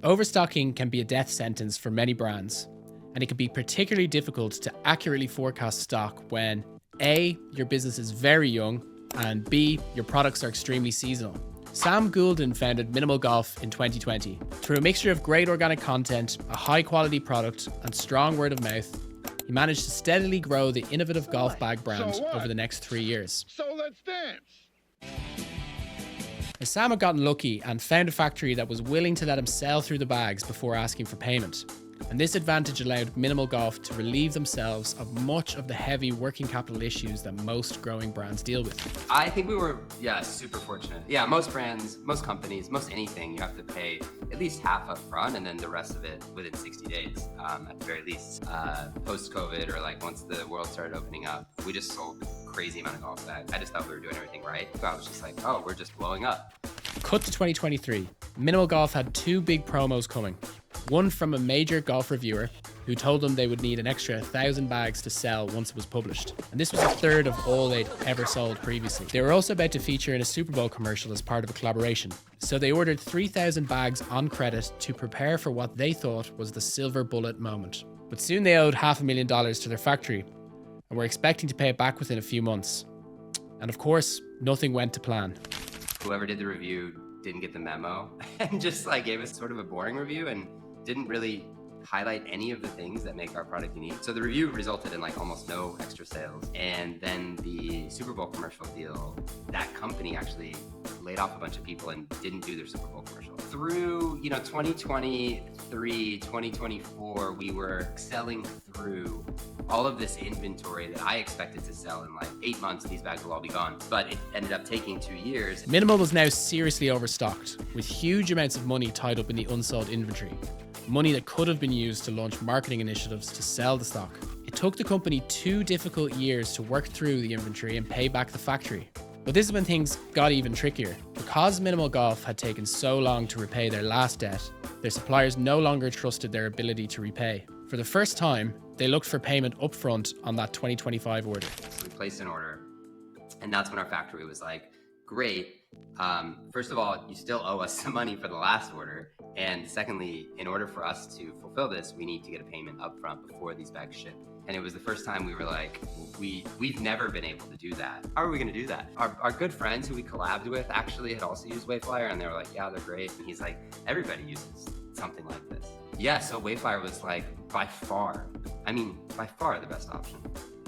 Overstocking can be a death sentence for many brands, and it can be particularly difficult to accurately forecast stock when A, your business is very young, and B, your products are extremely seasonal. Sam Goulden founded MNML Golf in 2020. Through a mixture of great organic content, a high quality product, and strong word of mouth, he managed to steadily grow the innovative golf bag brand over the next 3 years. So let's dance. As Sam had gotten lucky and found a factory that was willing to let him sell through the bags before asking for payment. And this advantage allowed MNML Golf to relieve themselves of much of the heavy working capital issues that most growing brands deal with. I think we were, super fortunate. Yeah, most brands, most companies, most anything, you have to pay at least half up front and then the rest of it within 60 days, at the very least. Post-COVID or like once the world started opening up, we just sold a crazy amount of golf bags. I just thought we were doing everything right. I was just like, oh, we're just blowing up. Cut to 2023. MNML Golf had 2 big promos coming. One from a major golf reviewer who told them they would need an extra 1,000 bags to sell once it was published. And this was a third of all they'd ever sold previously. They were also about to feature in a Super Bowl commercial as part of a collaboration. So they ordered 3,000 bags on credit to prepare for what they thought was the silver bullet moment. But soon they owed $500,000 to their factory and were expecting to pay it back within a few months. And of course, nothing went to plan. Whoever did the review didn't get the memo and just like gave us sort of a boring review and didn't really highlight any of the things that make our product unique. So the review resulted in like almost no extra sales. And then the Super Bowl commercial deal, that company actually laid off a bunch of people and didn't do their Super Bowl commercial. Through, 2023, 2024, we were selling through all of this inventory that I expected to sell in like 8 months. These bags will all be gone, but it ended up taking 2 years. MNML was now seriously overstocked, with huge amounts of money tied up in the unsold inventory. Money that could have been used to launch marketing initiatives to sell the stock. It took the company 2 difficult years to work through the inventory and pay back the factory. But this is when things got even trickier. Because MNML Golf had taken so long to repay their last debt, their suppliers no longer trusted their ability to repay. For the first time, they looked for payment upfront on that 2025 order. So we placed an order, and that's when our factory was like, great. First of all, you still owe us some money for the last order. And secondly, in order for us to fulfill this, we need to get a payment upfront before these bags ship. And it was the first time we were like, we've never been able to do that. How are we gonna do that? Our good friends who we collabed with actually had also used Wayflyer, and they were like, yeah, they're great. And he's like, everybody uses something like this. Yeah, so Wayflyer was like by far the best option.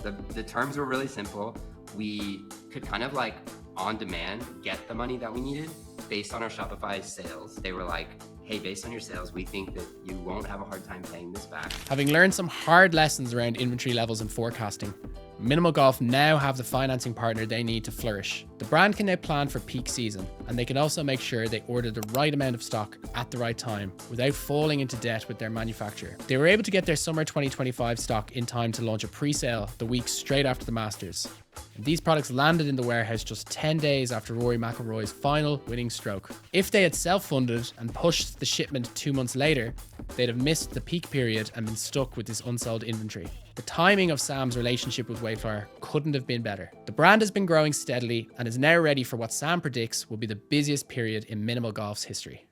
The terms were really simple. We could kind of like on demand get the money that we needed based on our Shopify sales. They were like, hey, based on your sales, we think that you won't have a hard time paying this back. Having learned some hard lessons around inventory levels and forecasting, MNML Golf now have the financing partner they need to flourish. The brand can now plan for peak season, and they can also make sure they order the right amount of stock at the right time without falling into debt with their manufacturer. They were able to get their summer 2025 stock in time to launch a pre-sale the week straight after the Masters. And these products landed in the warehouse just 10 days after Rory McIlroy's final winning stroke. If they had self-funded and pushed the shipment 2 months later, they'd have missed the peak period and been stuck with this unsold inventory. The timing of Sam's relationship with Wayflyer couldn't have been better. The brand has been growing steadily and is now ready for what Sam predicts will be the busiest period in MNML Golf's history.